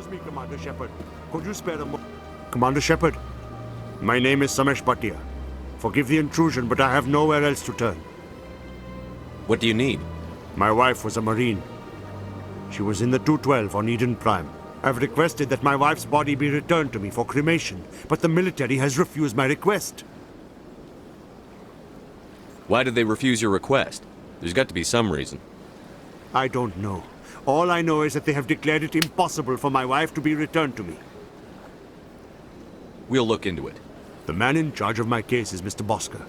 Excuse me, Commander Shepard. Could you spare a moment? Commander Shepard, my name is Samesh Bhatia. Forgive the intrusion, but I have nowhere else to turn. What do you need? My wife was a Marine. She was in the 212 on Eden Prime. I've requested that my wife's body be returned to me for cremation, but the military has refused my request. Why did they refuse your request? There's got to be some reason. I don't know. All I know is that they have declared it impossible for my wife to be returned to me. We'll look into it. The man in charge of my case is Mr. Bosker.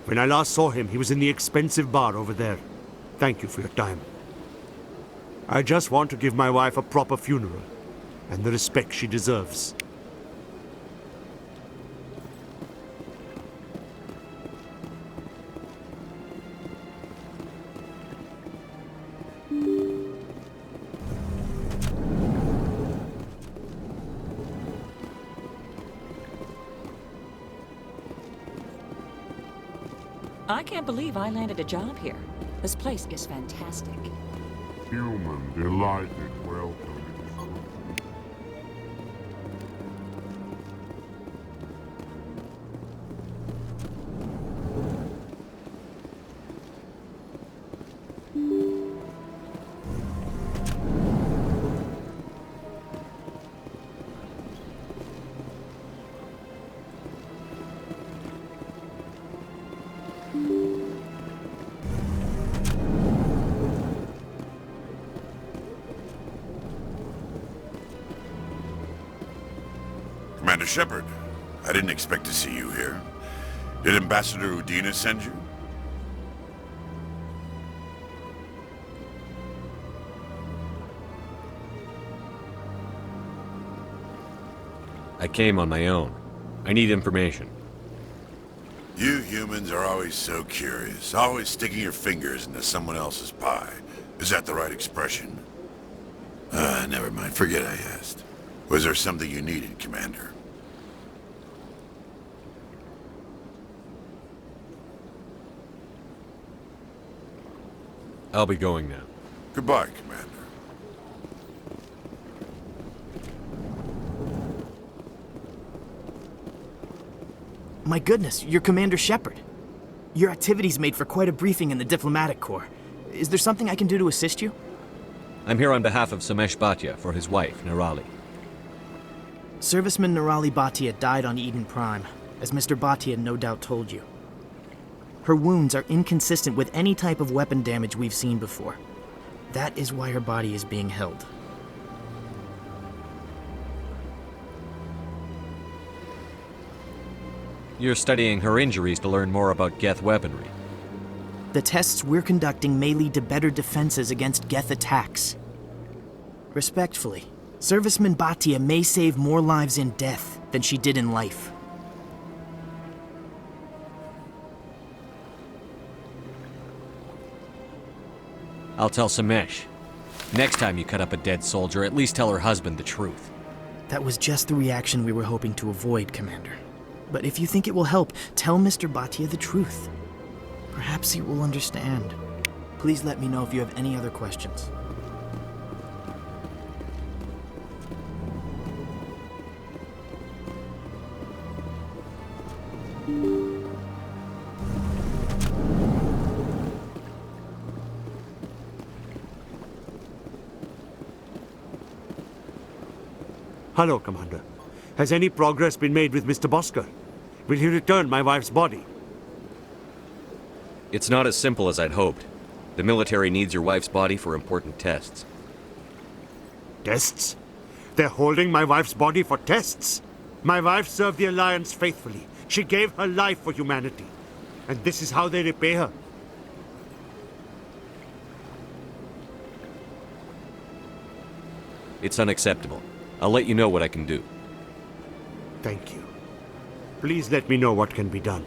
When I last saw him, he was in the expensive bar over there. Thank you for your time. I just want to give my wife a proper funeral, and the respect she deserves. I can't believe I landed a job here. This place is fantastic. Human delighted welcome. Commander Shepard, I didn't expect to see you here. Did Ambassador Udina send you? I came on my own. I need information. You humans are always so curious, always sticking your fingers into someone else's pie. Is that the right expression? Never mind. Forget I asked. Was there something you needed, Commander? I'll be going now. Goodbye, Commander. My goodness, you're Commander Shepard. Your activities made for quite a briefing in the Diplomatic Corps. Is there something I can do to assist you? I'm here on behalf of Samesh Bhatia for his wife, Nirali. Serviceman Nirali Bhatia died on Eden Prime, as Mr. Bhatia no doubt told you. Her wounds are inconsistent with any type of weapon damage we've seen before. That is why her body is being held. You're studying her injuries to learn more about Geth weaponry. The tests we're conducting may lead to better defenses against Geth attacks. Respectfully, Serviceman Bhatia may save more lives in death than she did in life. I'll tell Samesh. Next time you cut up a dead soldier, at least tell her husband the truth. That was just the reaction we were hoping to avoid, Commander. But if you think it will help, tell Mr. Bhatia the truth. Perhaps he will understand. Please let me know if you have any other questions. Hello, Commander. Has any progress been made with Mr. Bosker? Will he return my wife's body? It's not as simple as I'd hoped. The military needs your wife's body for important tests. Tests? They're holding my wife's body for tests? My wife served the Alliance faithfully. She gave her life for humanity. And this is how they repay her. It's unacceptable. I'll let you know what I can do. Thank you. Please let me know what can be done.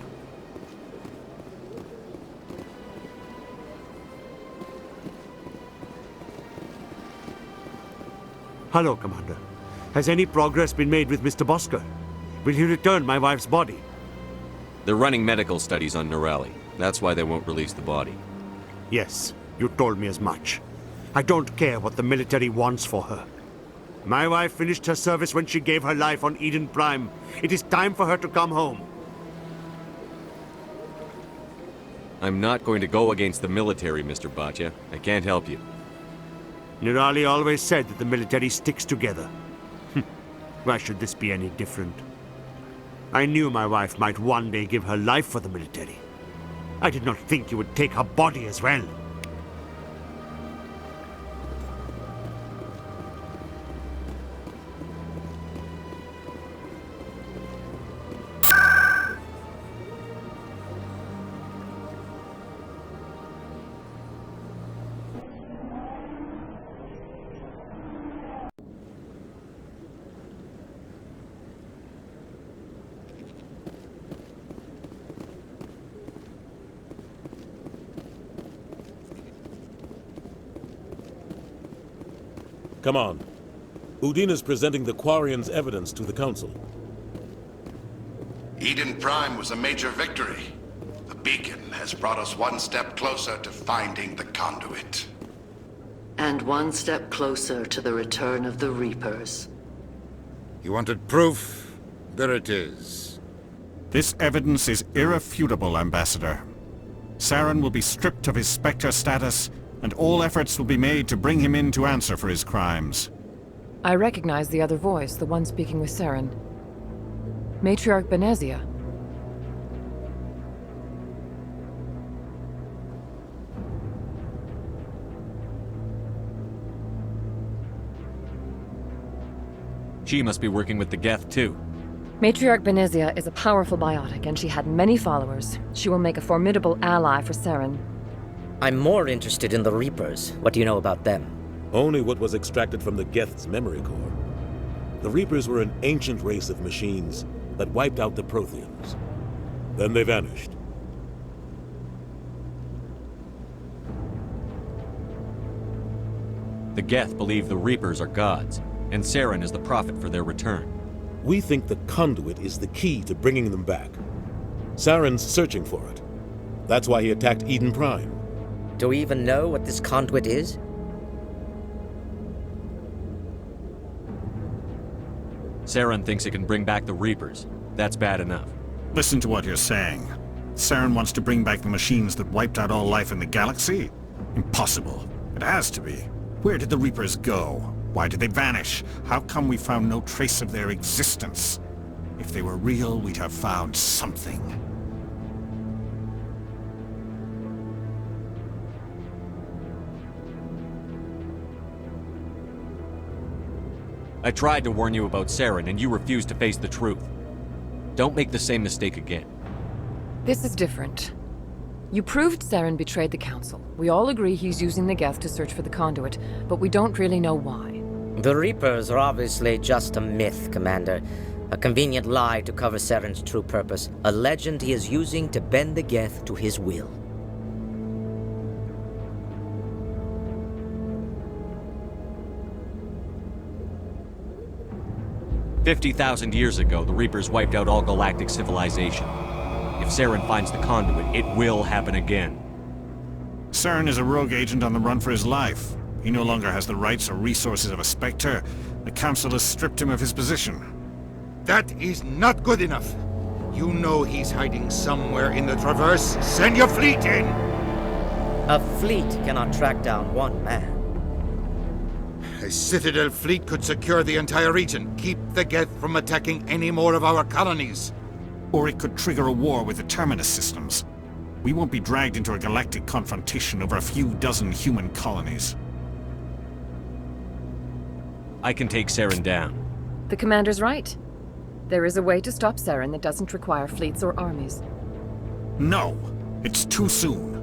Hello, Commander. Has any progress been made with Mr. Bosker? Will he return my wife's body? They're running medical studies on Nirali. That's why they won't release the body. Yes, you told me as much. I don't care what the military wants for her. My wife finished her service when she gave her life on Eden Prime. It is time for her to come home. I'm not going to go against the military, Mr. Bhatia. I can't help you. Nirali always said that the military sticks together. Why should this be any different? I knew my wife might one day give her life for the military. I did not think you would take her body as well. Come on. Udine is presenting the Quarians' evidence to the Council. Eden Prime was a major victory. The beacon has brought us one step closer to finding the conduit. And one step closer to the return of the Reapers. You wanted proof? There it is. This evidence is irrefutable, Ambassador. Saren will be stripped of his Spectre status, and all efforts will be made to bring him in to answer for his crimes. I recognize the other voice, the one speaking with Saren. Matriarch Benezia. She must be working with the Geth, too. Matriarch Benezia is a powerful biotic, and she had many followers. She will make a formidable ally for Saren. I'm more interested in the Reapers. What do you know about them? Only what was extracted from the Geth's memory core. The Reapers were an ancient race of machines that wiped out the Protheans. Then they vanished. The Geth believe the Reapers are gods, and Saren is the prophet for their return. We think the conduit is the key to bringing them back. Saren's searching for it. That's why he attacked Eden Prime. Do we even know what this conduit is? Saren thinks it can bring back the Reapers. That's bad enough. Listen to what you're saying. Saren wants to bring back the machines that wiped out all life in the galaxy? Impossible. It has to be. Where did the Reapers go? Why did they vanish? How come we found no trace of their existence? If they were real, we'd have found something. I tried to warn you about Saren, and you refused to face the truth. Don't make the same mistake again. This is different. You proved Saren betrayed the Council. We all agree he's using the Geth to search for the conduit, but we don't really know why. The Reapers are obviously just a myth, Commander. A convenient lie to cover Saren's true purpose. A legend he is using to bend the Geth to his will. "50,000 years ago, the Reapers wiped out all galactic civilization. If Saren finds the conduit, it will happen again." Saren is a rogue agent on the run for his life. He no longer has the rights or resources of a Spectre. The Council has stripped him of his position. That is not good enough. You know he's hiding somewhere in the Traverse. Send your fleet in! A fleet cannot track down one man. A Citadel fleet could secure the entire region. Keep the Geth from attacking any more of our colonies. Or it could trigger a war with the Terminus systems. We won't be dragged into a galactic confrontation over a few dozen human colonies. I can take Saren down. The Commander's right. There is a way to stop Saren that doesn't require fleets or armies. No! It's too soon.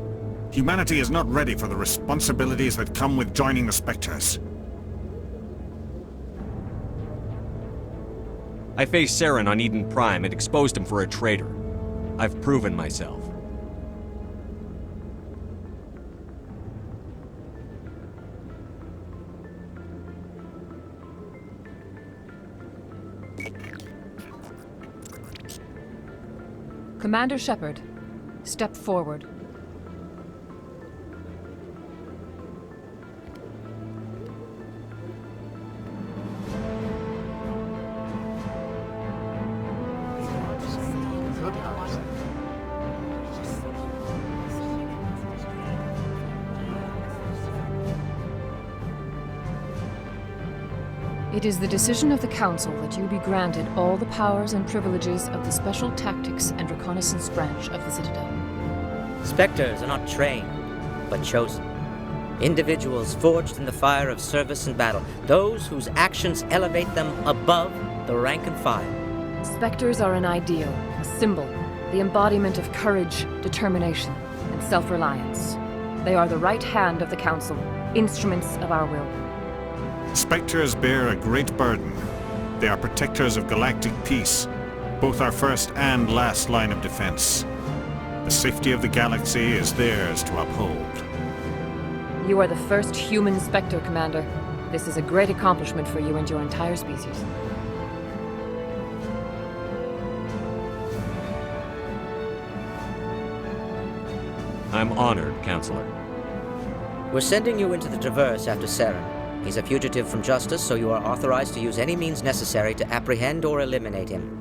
Humanity is not ready for the responsibilities that come with joining the Spectres. I faced Saren on Eden Prime and exposed him for a traitor. I've proven myself. Commander Shepard, step forward. It is the decision of the Council that you be granted all the powers and privileges of the Special Tactics and Reconnaissance Branch of the Citadel. Spectres are not trained, but chosen. Individuals forged in the fire of service and battle. Those whose actions elevate them above the rank and file. Spectres are an ideal, a symbol, the embodiment of courage, determination, and self-reliance. They are the right hand of the Council, instruments of our will. Spectres bear a great burden. They are protectors of galactic peace, both our first and last line of defense. The safety of the galaxy is theirs to uphold. You are the first human Spectre, Commander. This is a great accomplishment for you and your entire species. I'm honored, Counselor. We're sending you into the Traverse after Saren. He's a fugitive from justice, so you are authorized to use any means necessary to apprehend or eliminate him.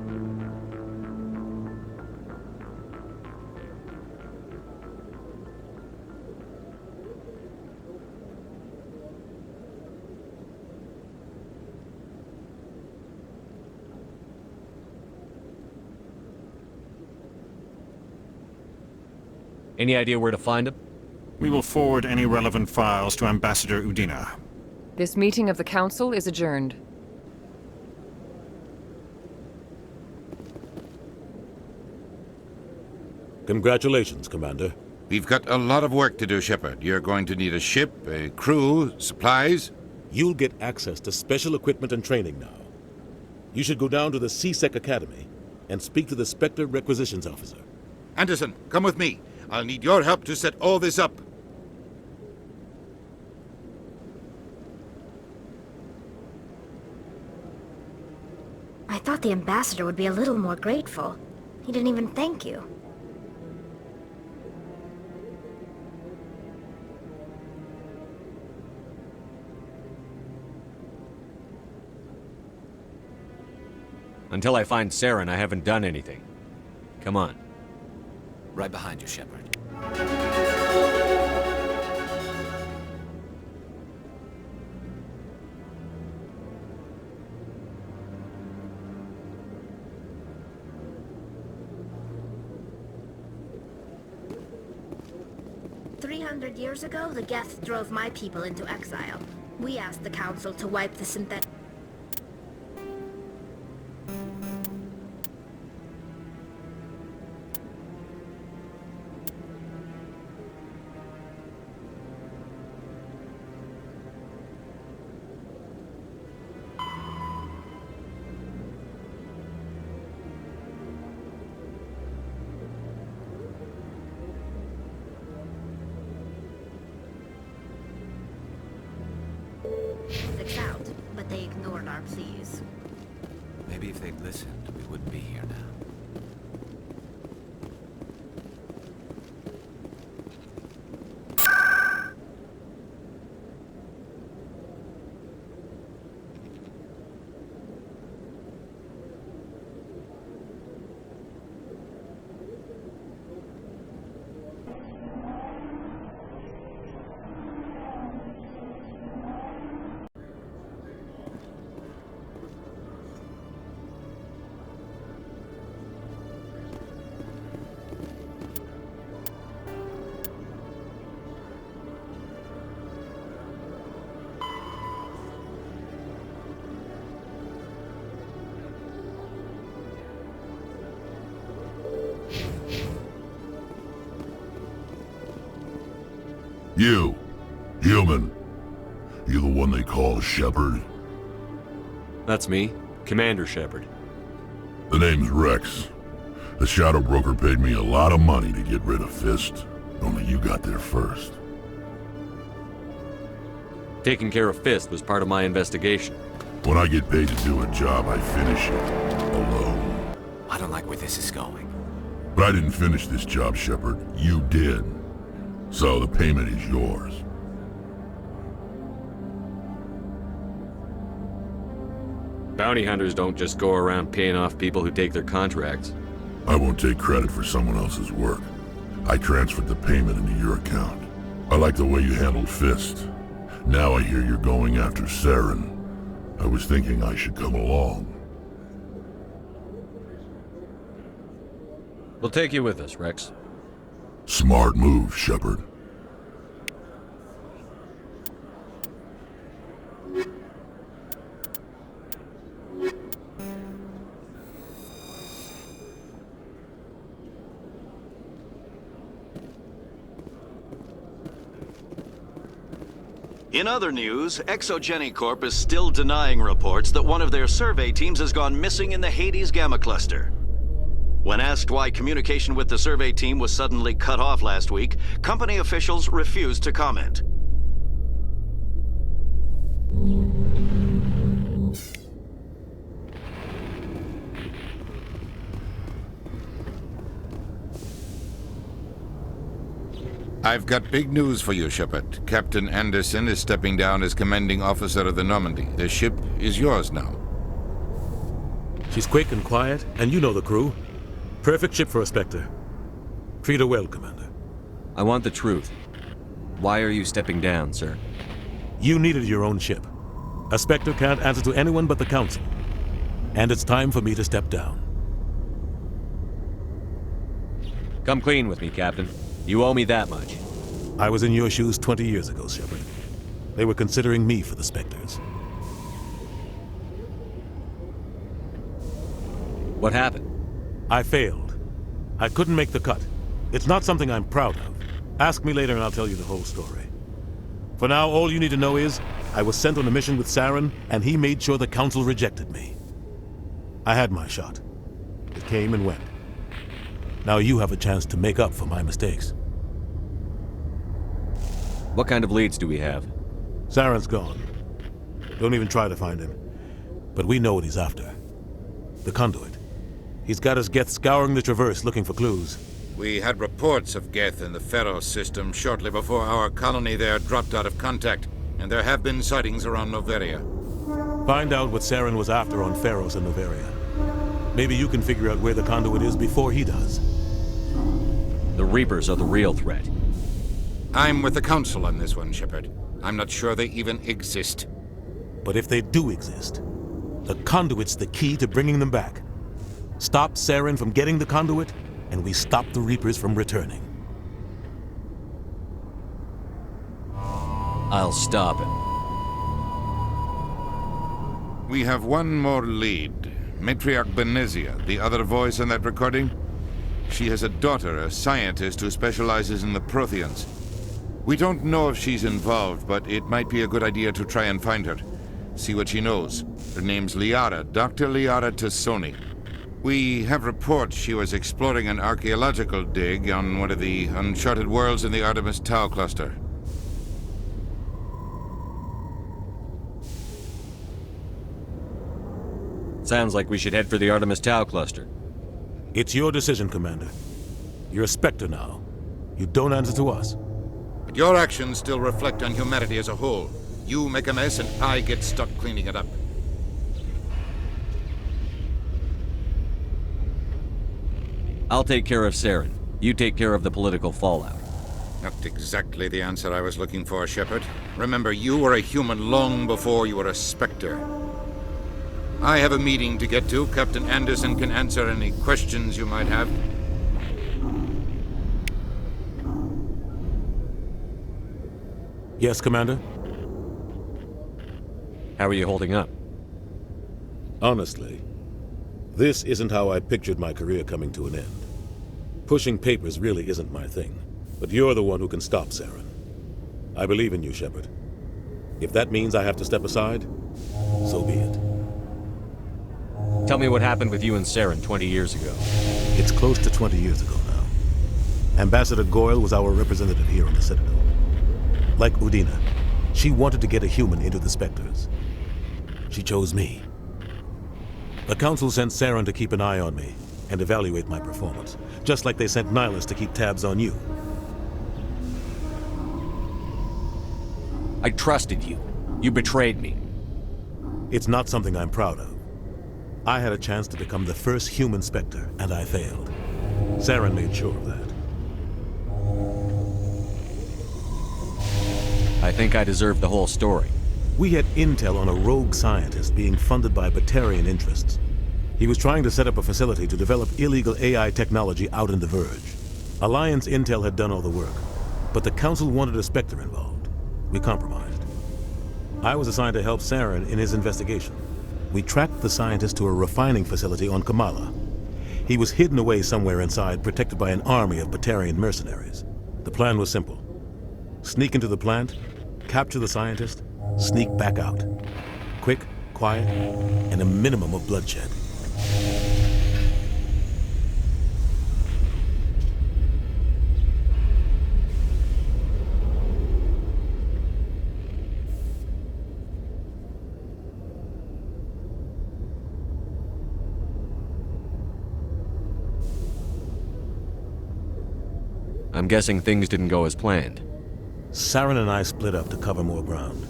Any idea where to find him? We will forward any relevant files to Ambassador Udina. This meeting of the Council is adjourned. Congratulations, Commander. We've got a lot of work to do, Shepard. You're going to need a ship, a crew, supplies. You'll get access to special equipment and training now. You should go down to the C-Sec Academy and speak to the Spectre Requisitions Officer. Anderson, come with me. I'll need your help to set all this up. I thought the ambassador would be a little more grateful. He didn't even thank you. Until I find Saren, I haven't done anything. Come on. Right behind you, Shepard. Years ago, the Geth drove my people into exile. We asked the Council to wipe the synthetic... out, but they ignored our pleas. Maybe if they'd listened, we wouldn't be here now. You, human. You the one they call Shepard? That's me, Commander Shepard. The name's Rex. The Shadow Broker paid me a lot of money to get rid of Fist. Only you got there first. Taking care of Fist was part of my investigation. When I get paid to do a job, I finish it. Alone. I don't like where this is going. But I didn't finish this job, Shepard. You did. So the payment is yours. Bounty hunters don't just go around paying off people who take their contracts. I won't take credit for someone else's work. I transferred the payment into your account. I like the way you handled Fist. Now I hear you're going after Saren. I was thinking I should come along. We'll take you with us, Rex. Smart move, Shepard. In other news, Exogeny Corp is still denying reports that one of their survey teams has gone missing in the Hades Gamma Cluster. When asked why communication with the survey team was suddenly cut off last week, company officials refused to comment. I've got big news for you, Shepard. Captain Anderson is stepping down as commanding officer of the Normandy. The ship is yours now. She's quick and quiet, and you know the crew. Perfect ship for a Spectre. Treat her well, Commander. I want the truth. Why are you stepping down, sir? You needed your own ship. A Spectre can't answer to anyone but the Council. And it's time for me to step down. Come clean with me, Captain. You owe me that much. I was in your shoes 20 years ago, Shepard. They were considering me for the Spectres. What happened? I failed. I couldn't make the cut. It's not something I'm proud of. Ask me later and I'll tell you the whole story. For now, all you need to know is, I was sent on a mission with Saren, and he made sure the Council rejected me. I had my shot. It came and went. Now you have a chance to make up for my mistakes. What kind of leads do we have? Saren's gone. Don't even try to find him. But we know what he's after. The Conduit. He's got his Geth scouring the Traverse looking for clues. We had reports of Geth in the Pharos system shortly before our colony there dropped out of contact, and there have been sightings around Noveria. Find out what Saren was after on Pharos and Noveria. Maybe you can figure out where the Conduit is before he does. The Reapers are the real threat. I'm with the Council on this one, Shepard. I'm not sure they even exist. But if they do exist, the Conduit's the key to bringing them back. Stop Saren from getting the Conduit, and we stop the Reapers from returning. I'll stop it. We have one more lead. Matriarch Benezia, the other voice in that recording. She has a daughter, a scientist who specializes in the Protheans. We don't know if she's involved, but it might be a good idea to try and find her. See what she knows. Her name's Liara, Dr. Liara Tassoni. We have reports she was exploring an archaeological dig on one of the uncharted worlds in the Artemis Tau cluster. Sounds like we should head for the Artemis Tau cluster. It's your decision, Commander. You're a Spectre now. You don't answer to us. But your actions still reflect on humanity as a whole. You make a mess and I get stuck cleaning it up. I'll take care of Saren. You take care of the political fallout. Not exactly the answer I was looking for, Shepard. Remember, you were a human long before you were a Spectre. I have a meeting to get to. Captain Anderson can answer any questions you might have. Yes, Commander? How are you holding up? Honestly, this isn't how I pictured my career coming to an end. Pushing papers really isn't my thing, but you're the one who can stop Saren. I believe in you, Shepard. If that means I have to step aside, so be it. Tell me what happened with you and Saren 20 years ago. It's close to 20 years ago now. Ambassador Goyle was our representative here on the Citadel. Like Udina, she wanted to get a human into the Spectres. She chose me. The Council sent Saren to keep an eye on me and evaluate my performance, just like they sent Nihilus to keep tabs on you. I trusted you. You betrayed me. It's not something I'm proud of. I had a chance to become the first human Spectre, and I failed. Saren made sure of that. I think I deserve the whole story. We had intel on a rogue scientist being funded by Batarian interests. He was trying to set up a facility to develop illegal AI technology out in the Verge. Alliance intel had done all the work, but the Council wanted a Spectre involved. We compromised. I was assigned to help Saren in his investigation. We tracked the scientist to a refining facility on Kamala. He was hidden away somewhere inside, protected by an army of Batarian mercenaries. The plan was simple. Sneak into the plant, capture the scientist, sneak back out. Quick, quiet, and a minimum of bloodshed. I'm guessing things didn't go as planned. Saren and I split up to cover more ground.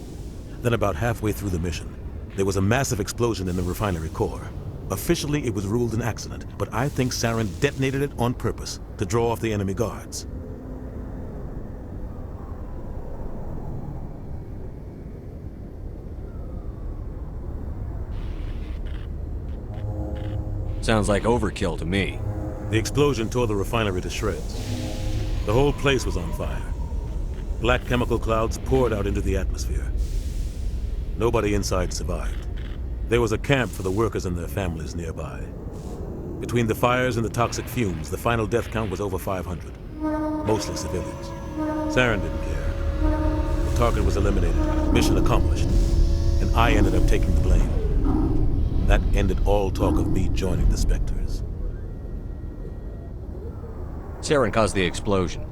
Then about halfway through the mission, there was a massive explosion in the refinery core. Officially, it was ruled an accident, but I think Saren detonated it on purpose to draw off the enemy guards. Sounds like overkill to me. The explosion tore the refinery to shreds. The whole place was on fire. Black chemical clouds poured out into the atmosphere. Nobody inside survived. There was a camp for the workers and their families nearby. Between the fires and the toxic fumes, the final death count was over 500. Mostly civilians. Saren didn't care. The target was eliminated, mission accomplished, and I ended up taking the blame. That ended all talk of me joining the Spectres. Saren caused the explosion.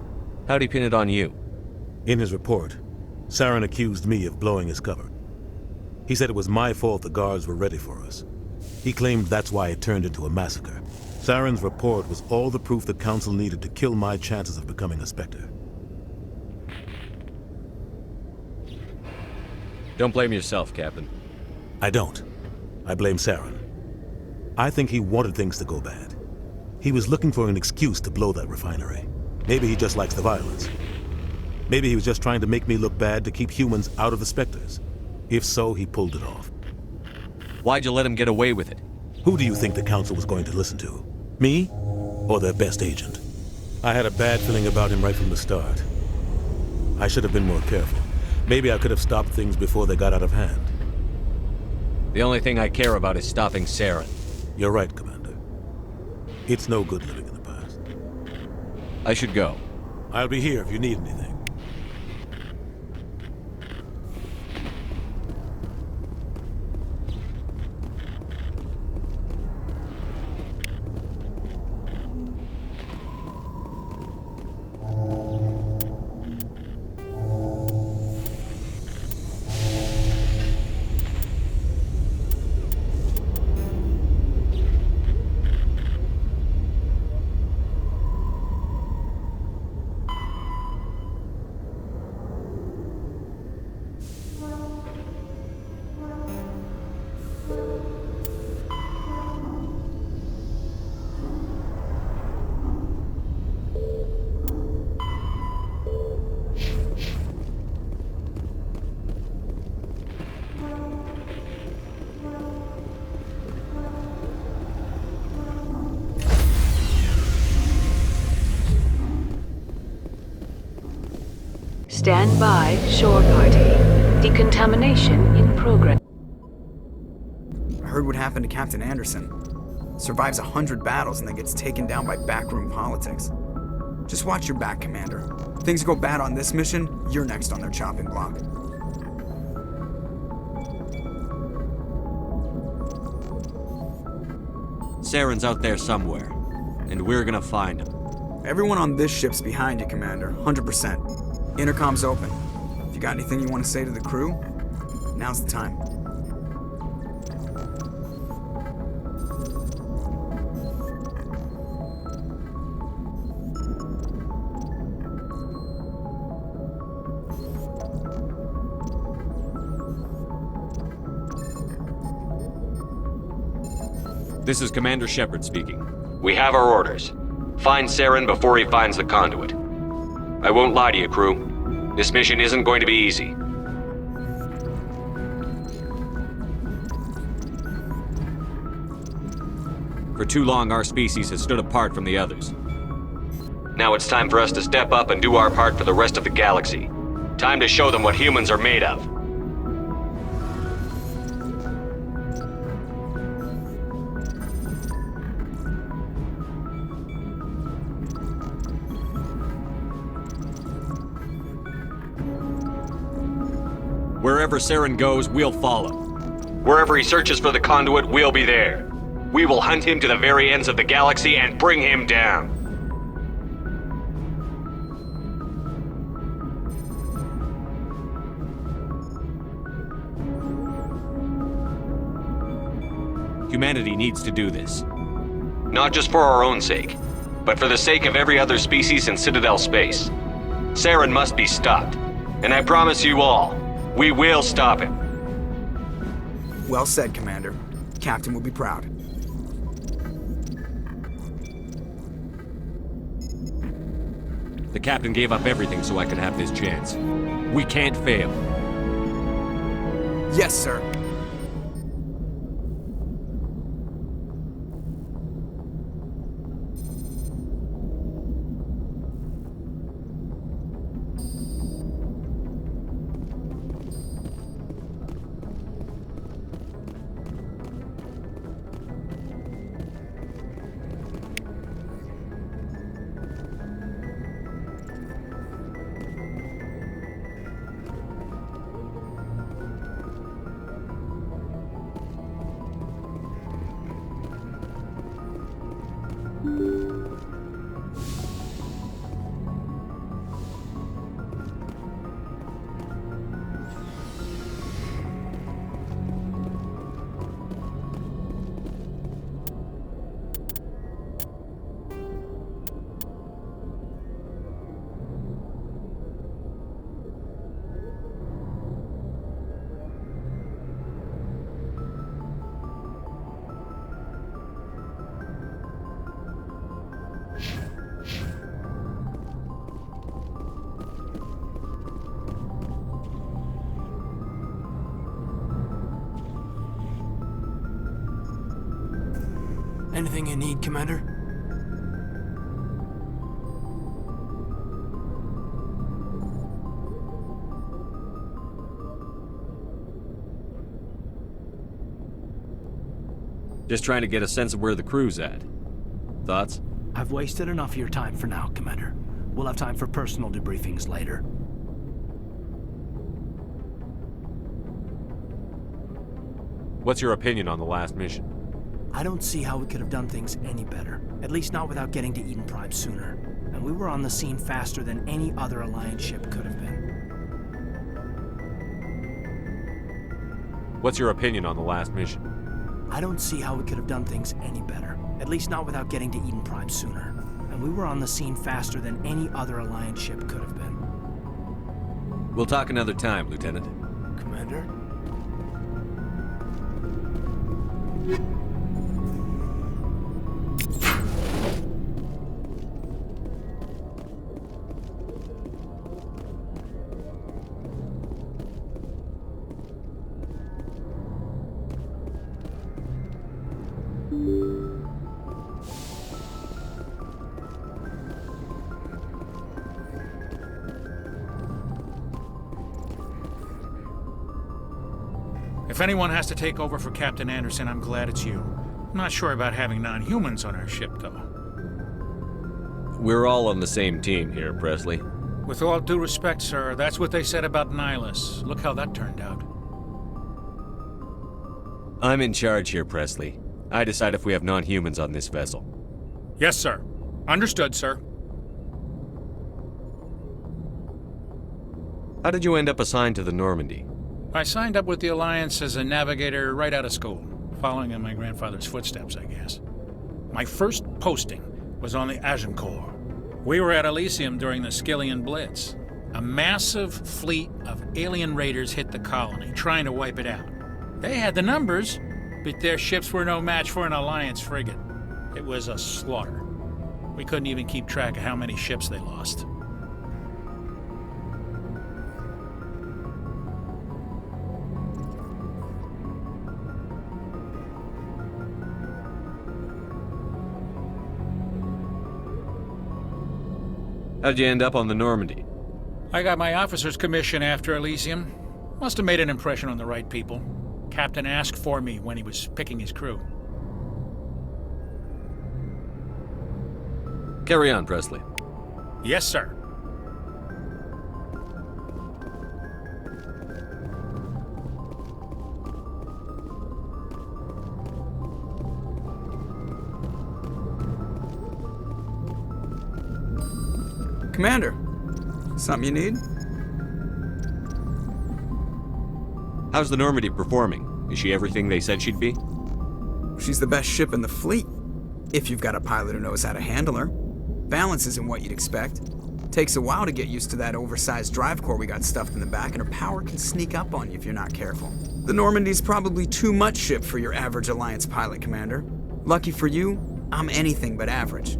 How'd he pin it on you? In his report, Saren accused me of blowing his cover. He said it was my fault the guards were ready for us. He claimed that's why it turned into a massacre. Saren's report was all the proof the Council needed to kill my chances of becoming a Spectre. Don't blame yourself, Captain. I don't. I blame Saren. I think he wanted things to go bad. He was looking for an excuse to blow that refinery. Maybe he just likes the violence. Maybe he was just trying to make me look bad to keep humans out of the Spectres. If so, he pulled it off. Why'd you let him get away with it? Who do you think the Council was going to listen to? Me? Or their best agent? I had a bad feeling about him right from the start. I should have been more careful. Maybe I could have stopped things before they got out of hand. The only thing I care about is stopping Saren. You're right, Commander. It's no good living in the past. I should go. I'll be here if you need anything. Stand by, shore party. Decontamination in progress. I heard what happened to Captain Anderson. Survives 100 battles and then gets taken down by backroom politics. Just watch your back, Commander. If things go bad on this mission, you're next on their chopping block. Saren's out there somewhere, and we're gonna find him. Everyone on this ship's behind you, Commander. 100%. Intercom's open. If you got anything you want to say to the crew, now's the time. This is Commander Shepard speaking. We have our orders. Find Saren before he finds the conduit. I won't lie to you, crew. This mission isn't going to be easy. For too long, our species has stood apart from the others. Now it's time for us to step up and do our part for the rest of the galaxy. Time to show them what humans are made of. Wherever Saren goes, we'll follow. Wherever he searches for the conduit, we'll be there. We will hunt him to the very ends of the galaxy and bring him down. Humanity needs to do this. Not just for our own sake, but for the sake of every other species in Citadel space. Saren must be stopped. And I promise you all, we will stop him. Well said, Commander. Captain will be proud. The captain gave up everything so I could have this chance. We can't fail. Yes, sir. Anything you need, Commander? Just trying to get a sense of where the crew's at. Thoughts? I've wasted enough of your time for now, Commander. We'll have time for personal debriefings later. What's your opinion on the last mission? I don't see how we could have done things any better. At least not without getting to Eden Prime sooner. And we were on the scene faster than any other Alliance ship could have been. What's your opinion on the last mission? I don't see how we could have done things any better. At least not without getting to Eden Prime sooner. And we were on the scene faster than any other Alliance ship could have been. We'll talk another time, Lieutenant. Commander? If anyone has to take over for Captain Anderson, I'm glad it's you. I'm not sure about having non-humans on our ship, though. We're all on the same team here, Presley. With all due respect, sir, that's what they said about Nihilus. Look how that turned out. I'm in charge here, Presley. I decide if we have non-humans on this vessel. Yes, sir. Understood, sir. How did you end up assigned to the Normandy? I signed up with the Alliance as a navigator right out of school, following in my grandfather's footsteps, I guess. My first posting was on the Agincourt. We were at Elysium during the Skillian Blitz. A massive fleet of alien raiders hit the colony, trying to wipe it out. They had the numbers, but their ships were no match for an Alliance frigate. It was a slaughter. We couldn't even keep track of how many ships they lost. How'd you end up on the Normandy? I got my officer's commission after Elysium. Must have made an impression on the right people. Captain asked for me when he was picking his crew. Carry on, Presley. Yes, sir. Commander, something you need? How's the Normandy performing? Is she everything they said she'd be? She's the best ship in the fleet, if you've got a pilot who knows how to handle her. Balance isn't what you'd expect. Takes a while to get used to that oversized drive core we got stuffed in the back, and her power can sneak up on you if you're not careful. The Normandy's probably too much ship for your average Alliance pilot, Commander. Lucky for you, I'm anything but average.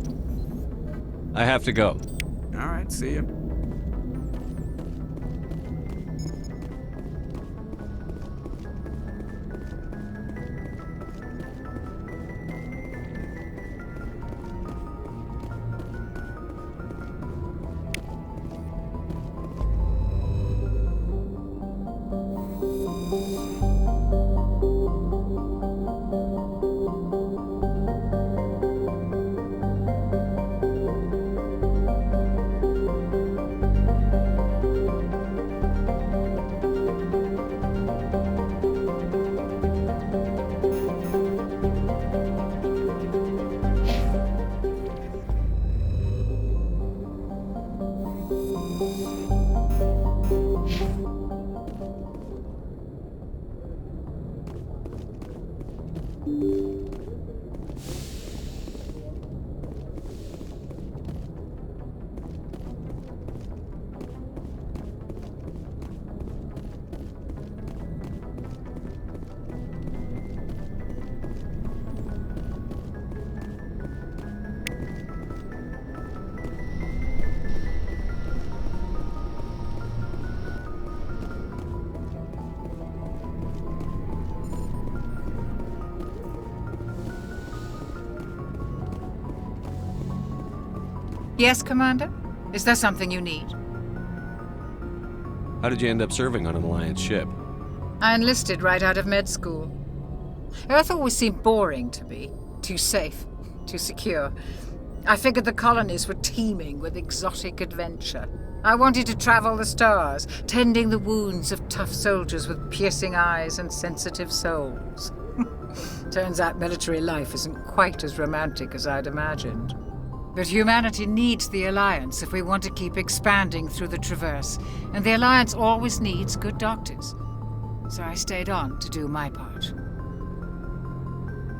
I have to go. All right, see you. Yes, Commander? Is there something you need? How did you end up serving on an Alliance ship? I enlisted right out of med school. Earth always seemed boring to me. Too safe, too secure. I figured the colonies were teeming with exotic adventure. I wanted to travel the stars, tending the wounds of tough soldiers with piercing eyes and sensitive souls. Turns out military life isn't quite as romantic as I'd imagined. But humanity needs the Alliance if we want to keep expanding through the Traverse, and the Alliance always needs good doctors. So I stayed on to do my part.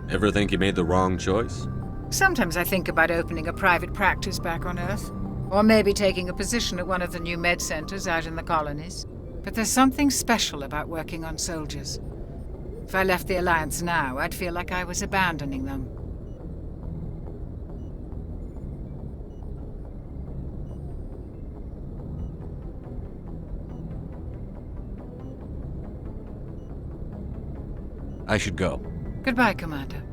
Ever think you made the wrong choice? Sometimes I think about opening a private practice back on Earth, or maybe taking a position at one of the new med centers out in the colonies. But there's something special about working on soldiers. If I left the Alliance now, I'd feel like I was abandoning them. I should go. Goodbye, Commander.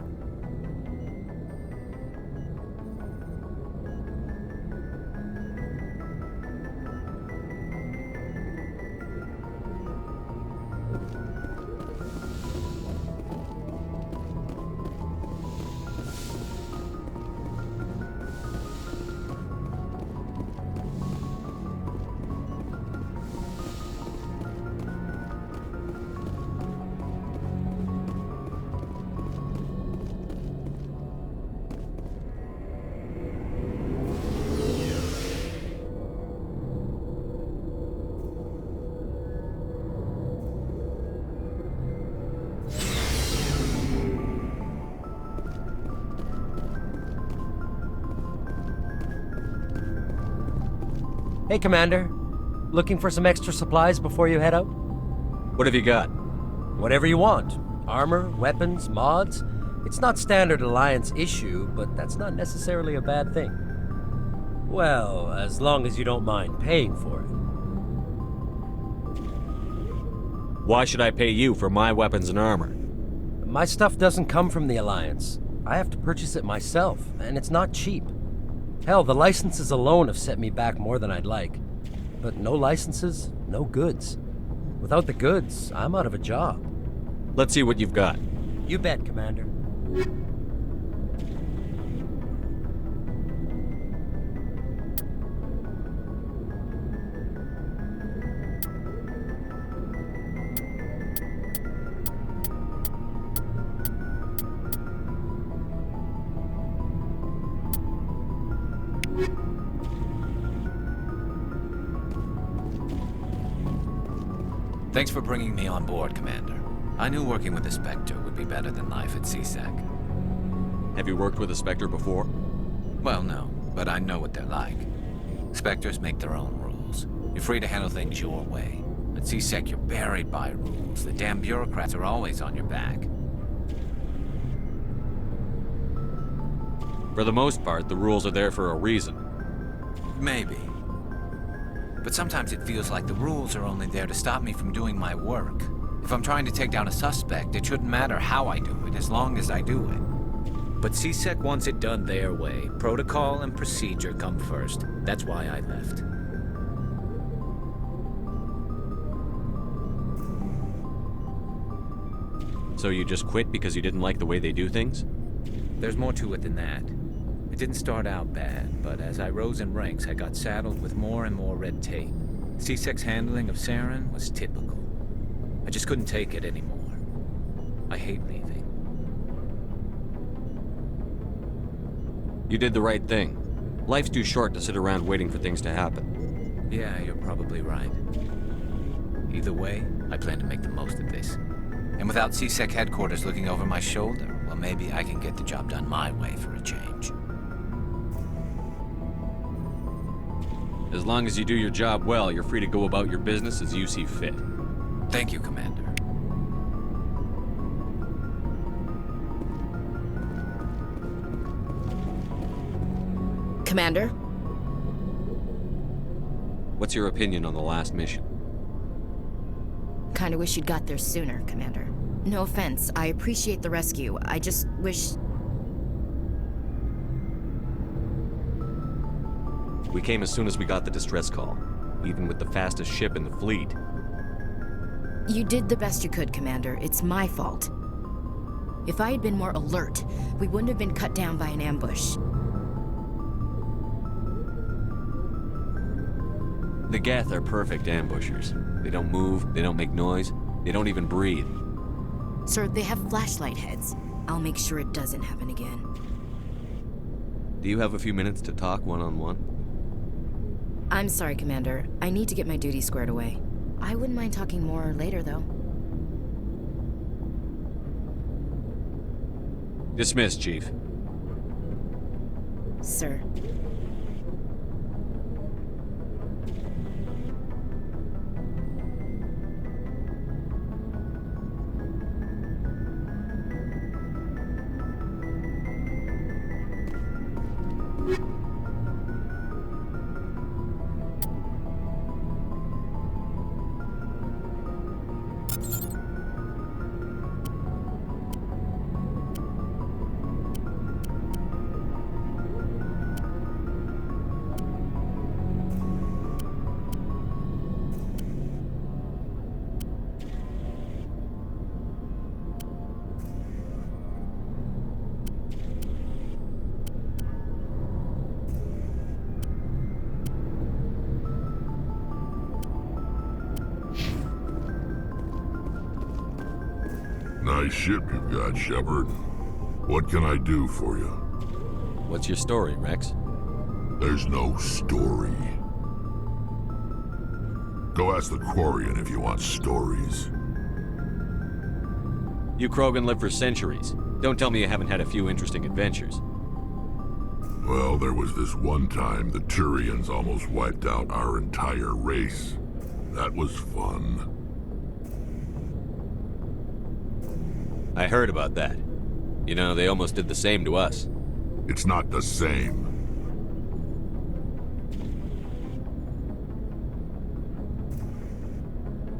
Hey, Commander. Looking for some extra supplies before you head out? What have you got? Whatever you want. Armor, weapons, mods. It's not standard Alliance issue, but that's not necessarily a bad thing. Well, as long as you don't mind paying for it. Why should I pay you for my weapons and armor? My stuff doesn't come from the Alliance. I have to purchase it myself, and it's not cheap. Hell, the licenses alone have set me back more than I'd like. But no licenses, no goods. Without the goods, I'm out of a job. Let's see what you've got. You bet, Commander. Thanks for bringing me on board, Commander. I knew working with the Spectre would be better than life at CSEC. Have you worked with a Spectre before? Well, no, but I know what they're like. Spectres make their own rules. You're free to handle things your way. At CSEC, you're buried by rules. The damn bureaucrats are always on your back. For the most part, the rules are there for a reason. Maybe. But sometimes it feels like the rules are only there to stop me from doing my work. If I'm trying to take down a suspect, it shouldn't matter how I do it, as long as I do it. But CSEC wants it done their way. Protocol and procedure come first. That's why I left. So you just quit because you didn't like the way they do things? There's more to it than that. It didn't start out bad, but as I rose in ranks, I got saddled with more and more red tape. CSEC's handling of Saren was typical. I just couldn't take it anymore. I hate leaving. You did the right thing. Life's too short to sit around waiting for things to happen. Yeah, you're probably right. Either way, I plan to make the most of this. And without CSEC headquarters looking over my shoulder, well, maybe I can get the job done my way for a change. As long as you do your job well, you're free to go about your business as you see fit. Thank you, Commander. Commander? What's your opinion on the last mission? Kinda wish you'd got there sooner, Commander. No offense, I appreciate the rescue. I just wish... We came as soon as we got the distress call, even with the fastest ship in the fleet. You did the best you could, Commander. It's my fault. If I had been more alert, we wouldn't have been cut down by an ambush. The Geth are perfect ambushers. They don't move, they don't make noise, they don't even breathe. Sir, they have flashlight heads. I'll make sure it doesn't happen again. Do you have a few minutes to talk one-on-one? I'm sorry, Commander. I need to get my duty squared away. I wouldn't mind talking more later, though. Dismissed, Chief. Sir. Nice ship you've got, Shepard. What can I do for you? What's your story, Rex? There's no story. Go ask the Quarian if you want stories. You Krogan live for centuries. Don't tell me you haven't had a few interesting adventures. Well, there was this one time the Turians almost wiped out our entire race. That was fun. I heard about that. You know, they almost did the same to us. It's not the same.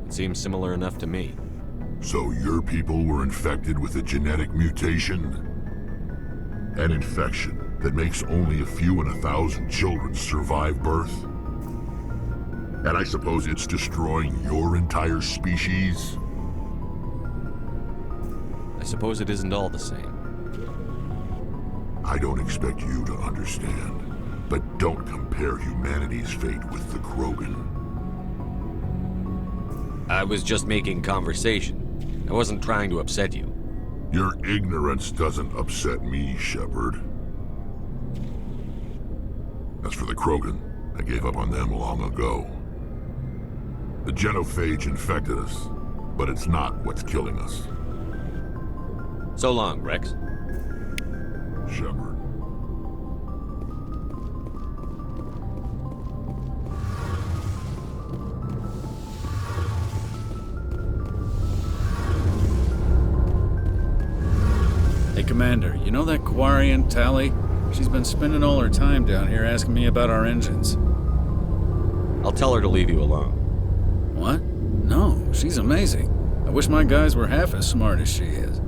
It seems similar enough to me. So your people were infected with a genetic mutation? An infection that makes only a few in 1,000 children survive birth? And I suppose it's destroying your entire species? I suppose it isn't all the same. I don't expect you to understand, but don't compare humanity's fate with the Krogan. I was just making conversation. I wasn't trying to upset you. Your ignorance doesn't upset me, Shepard. As for the Krogan, I gave up on them long ago. The genophage infected us, but it's not what's killing us. So long, Rex. Shepard. Hey, Commander, you know that Quarian, Tali? She's been spending all her time down here asking me about our engines. I'll tell her to leave you alone. What? No, she's amazing. I wish my guys were half as smart as she is.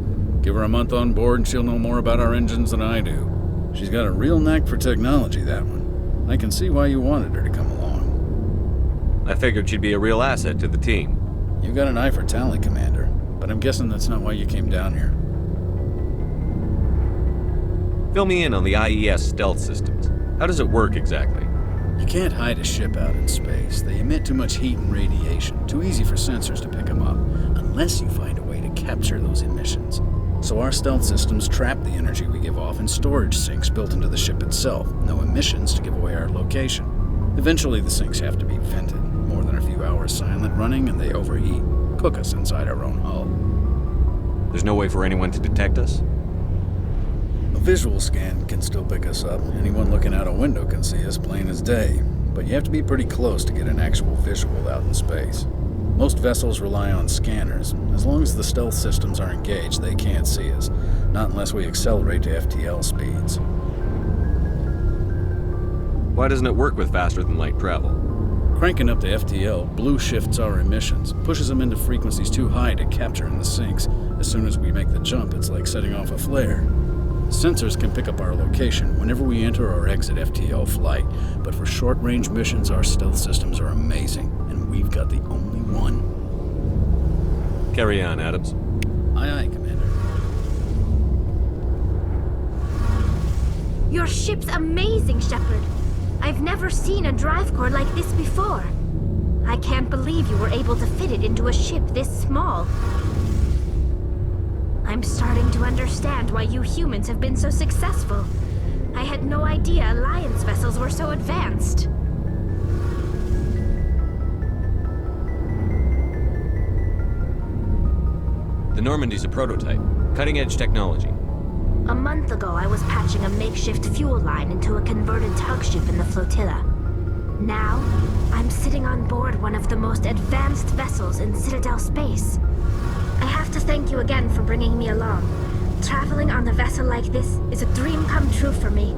Give her a month on board and she'll know more about our engines than I do. She's got a real knack for technology, that one. I can see why you wanted her to come along. I figured she'd be a real asset to the team. You got an eye for Tali, Commander, but I'm guessing that's not why you came down here. Fill me in on the IES stealth systems. How does it work exactly? You can't hide a ship out in space. They emit too much heat and radiation. Too easy for sensors to pick them up, unless you find a way to capture those emissions. So our stealth systems trap the energy we give off in storage sinks built into the ship itself. No emissions to give away our location. Eventually the sinks have to be vented. More than a few hours silent running and they overheat. Cook us inside our own hull. There's no way for anyone to detect us? A visual scan can still pick us up. Anyone looking out a window can see us plain as day. But you have to be pretty close to get an actual visual out in space. Most vessels rely on scanners. As long as the stealth systems are engaged, they can't see us. Not unless we accelerate to FTL speeds. Why doesn't it work with faster-than-light travel? Cranking up to FTL blue shifts our emissions, pushes them into frequencies too high to capture in the sinks. As soon as we make the jump, it's like setting off a flare. Sensors can pick up our location whenever we enter or exit FTL flight, but for short-range missions, our stealth systems are amazing, and we've got the only one. Carry on, Adams. Aye, aye, Commander. Your ship's amazing, Shepard. I've never seen a drive core like this before. I can't believe you were able to fit it into a ship this small. I'm starting to understand why you humans have been so successful. I had no idea Alliance vessels were so advanced. The Normandy's a prototype. Cutting-edge technology. A month ago, I was patching a makeshift fuel line into a converted tug ship in the flotilla. Now, I'm sitting on board one of the most advanced vessels in Citadel space. I have to thank you again for bringing me along. Traveling on a vessel like this is a dream come true for me.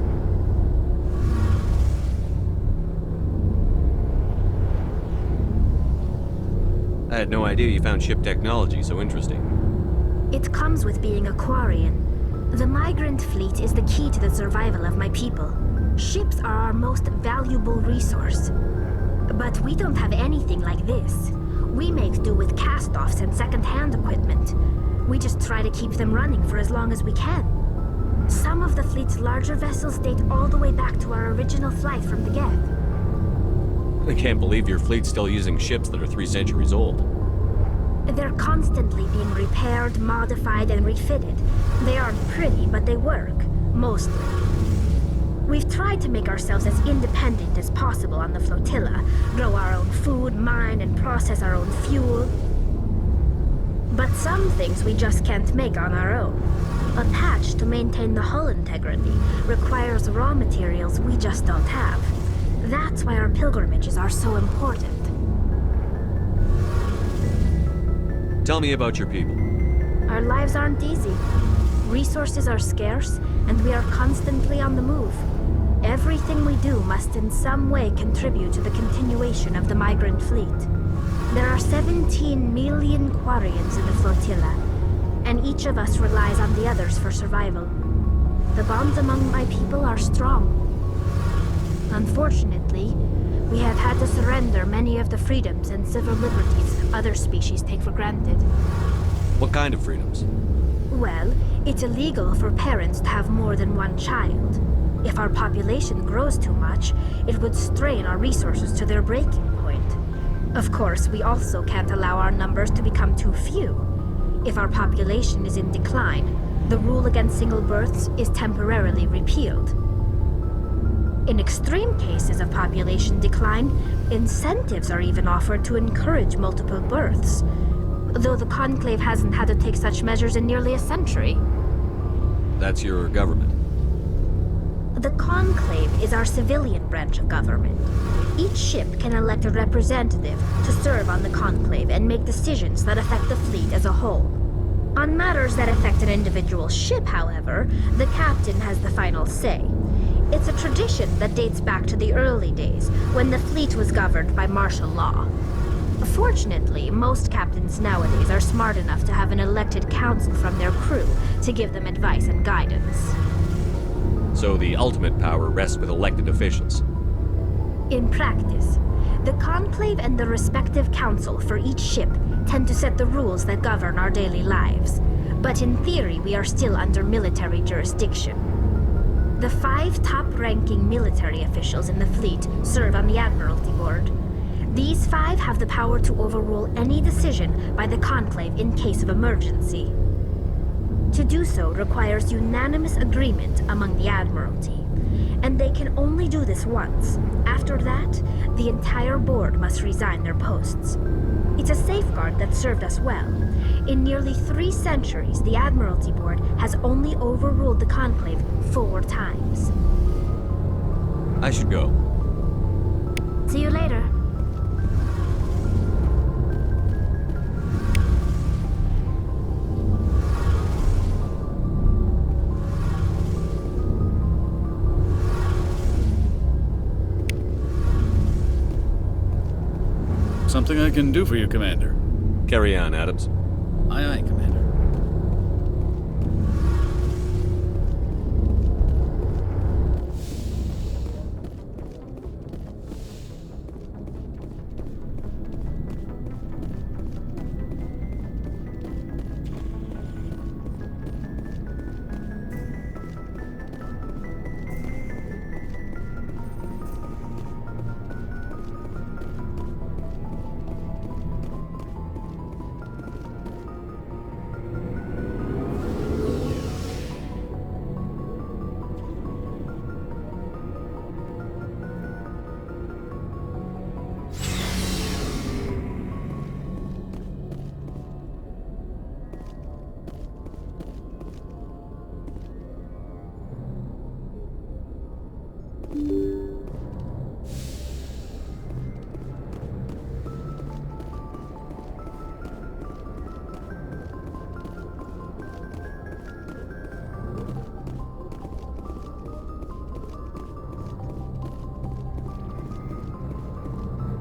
I had no idea you found ship technology so interesting. It comes with being a Quarian. The migrant fleet is the key to the survival of my people. Ships are our most valuable resource. But we don't have anything like this. We make do with cast-offs and second-hand equipment. We just try to keep them running for as long as we can. Some of the fleet's larger vessels date all the way back to our original flight from the Geth. I can't believe your fleet's still using ships that are 3 centuries old. They're constantly being repaired, modified, and refitted. They aren't pretty, but they work. Mostly. We've tried to make ourselves as independent as possible on the flotilla, grow our own food, mine, and process our own fuel. But some things we just can't make on our own. A patch to maintain the hull integrity requires raw materials we just don't have. That's why our pilgrimages are so important. Tell me about your people. Our lives aren't easy. Resources are scarce, and we are constantly on the move. Everything we do must in some way contribute to the continuation of the migrant fleet. There are 17 million Quarians in the flotilla, and each of us relies on the others for survival. The bonds among my people are strong. Unfortunately, we have had to surrender many of the freedoms and civil liberties other species take for granted. What kind of freedoms? Well, it's illegal for parents to have more than one child. If our population grows too much, it would strain our resources to their breaking point. Of course, we also can't allow our numbers to become too few. If our population is in decline, the rule against single births is temporarily repealed. In extreme cases of population decline, incentives are even offered to encourage multiple births, though the Conclave hasn't had to take such measures in nearly a century. That's your government. The Conclave is our civilian branch of government. Each ship can elect a representative to serve on the Conclave and make decisions that affect the fleet as a whole. On matters that affect an individual ship, however, the captain has the final say. It's a tradition that dates back to the early days, when the fleet was governed by martial law. Fortunately, most captains nowadays are smart enough to have an elected council from their crew to give them advice and guidance. So the ultimate power rests with elected officials. In practice, the Conclave and the respective council for each ship tend to set the rules that govern our daily lives. But in theory, we are still under military jurisdiction. The 5 top-ranking military officials in the fleet serve on the Admiralty Board. These 5 have the power to overrule any decision by the Conclave in case of emergency. To do so requires unanimous agreement among the Admiralty, and they can only do this once. After that, the entire board must resign their posts. It's a safeguard that served us well. In nearly 3 centuries, the Admiralty Board has only overruled the Conclave 4 times. I should go. See you later. Something I can do for you, Commander. Carry on, Adams. Aye, aye, Commander.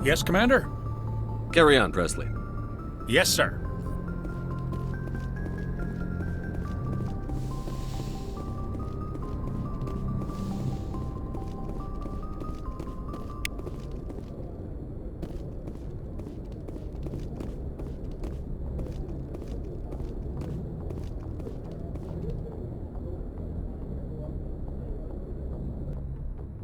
Yes, Commander? Carry on, Presley. Yes, sir.